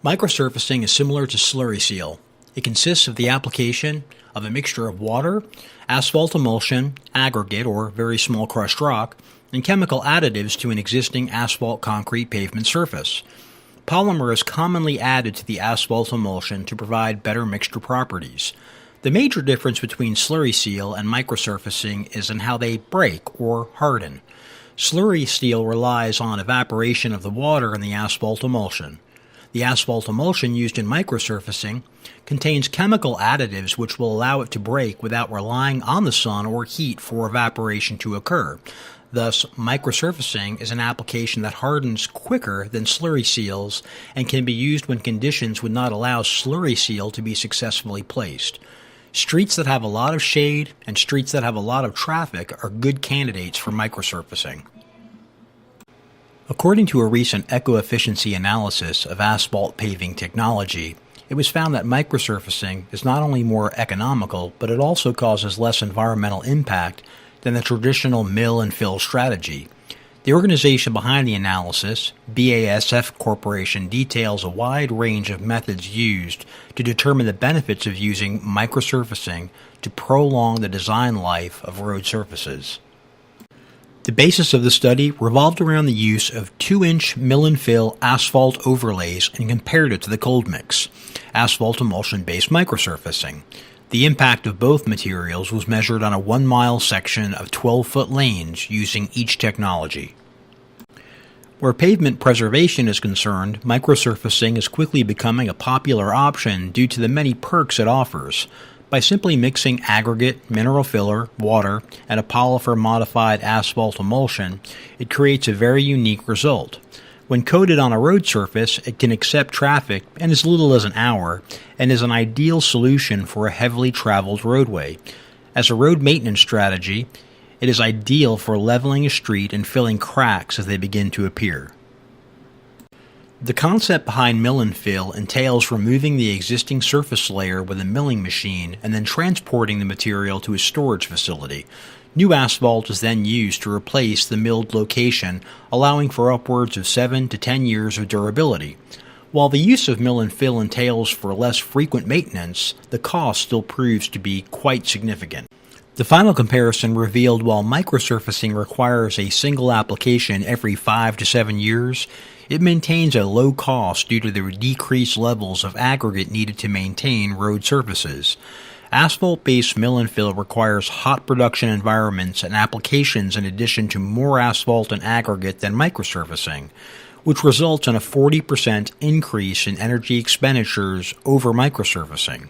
Microsurfacing is similar to slurry seal. It consists of the application of a mixture of water, asphalt emulsion, aggregate or very small crushed rock, and chemical additives to an existing asphalt concrete pavement surface. Polymer is commonly added to the asphalt emulsion to provide better mixture properties. The major difference between slurry seal and microsurfacing is in how they break or harden. Slurry seal relies on evaporation of the water in the asphalt emulsion. The asphalt emulsion used in microsurfacing contains chemical additives which will allow it to break without relying on the sun or heat for evaporation to occur. Thus, microsurfacing is an application that hardens quicker than slurry seals and can be used when conditions would not allow slurry seal to be successfully placed. Streets that have a lot of shade and streets that have a lot of traffic are good candidates for microsurfacing. According to a recent eco-efficiency analysis of asphalt paving technology, it was found that microsurfacing is not only more economical, but it also causes less environmental impact than the traditional mill and fill strategy. The organization behind the analysis, BASF Corporation, details a wide range of methods used to determine the benefits of using microsurfacing to prolong the design life of road surfaces. The basis of the study revolved around the use of 2-inch mill-and-fill asphalt overlays and compared it to the cold mix, asphalt emulsion-based microsurfacing. The impact of both materials was measured on a 1-mile section of 12-foot lanes using each technology. Where pavement preservation is concerned, microsurfacing is quickly becoming a popular option due to the many perks it offers. By simply mixing aggregate, mineral filler, water, and a polymer-modified asphalt emulsion, it creates a very unique result. When coated on a road surface, it can accept traffic in as little as an hour and is an ideal solution for a heavily traveled roadway. As a road maintenance strategy, it is ideal for leveling a street and filling cracks as they begin to appear. The concept behind mill and fill entails removing the existing surface layer with a milling machine and then transporting the material to a storage facility. New asphalt is then used to replace the milled location, allowing for upwards of 7 to 10 years of durability. While the use of mill and fill entails for less frequent maintenance, the cost still proves to be quite significant. The final comparison revealed while microsurfacing requires a single application every 5 to 7 years, it maintains a low cost due to the decreased levels of aggregate needed to maintain road surfaces. Asphalt-based mill and fill requires hot production environments and applications in addition to more asphalt and aggregate than microsurfacing, which results in a 40% increase in energy expenditures over microsurfacing.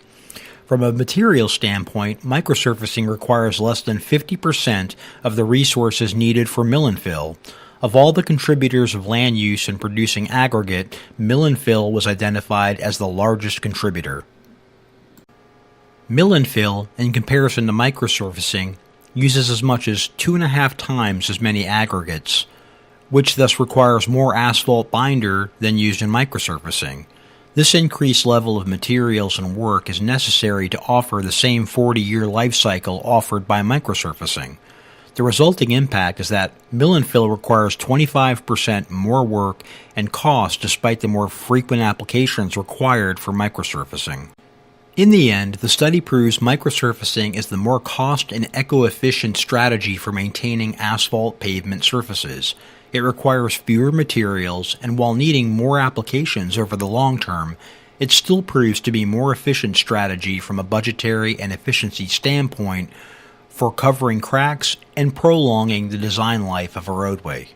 From a material standpoint, microsurfacing requires less than 50% of the resources needed for mill and fill. Of all the contributors of land use in producing aggregate, mill and fill was identified as the largest contributor. Mill and fill, in comparison to microsurfacing, uses as much as 2.5 times as many aggregates, which thus requires more asphalt binder than used in microsurfacing. This increased level of materials and work is necessary to offer the same 40-year life cycle offered by microsurfacing. The resulting impact is that mill and fill requires 25% more work and cost despite the more frequent applications required for microsurfacing. In the end, the study proves microsurfacing is the more cost and eco-efficient strategy for maintaining asphalt pavement surfaces. It requires fewer materials, and while needing more applications over the long term, it still proves to be a more efficient strategy from a budgetary and efficiency standpoint for covering cracks and prolonging the design life of a roadway.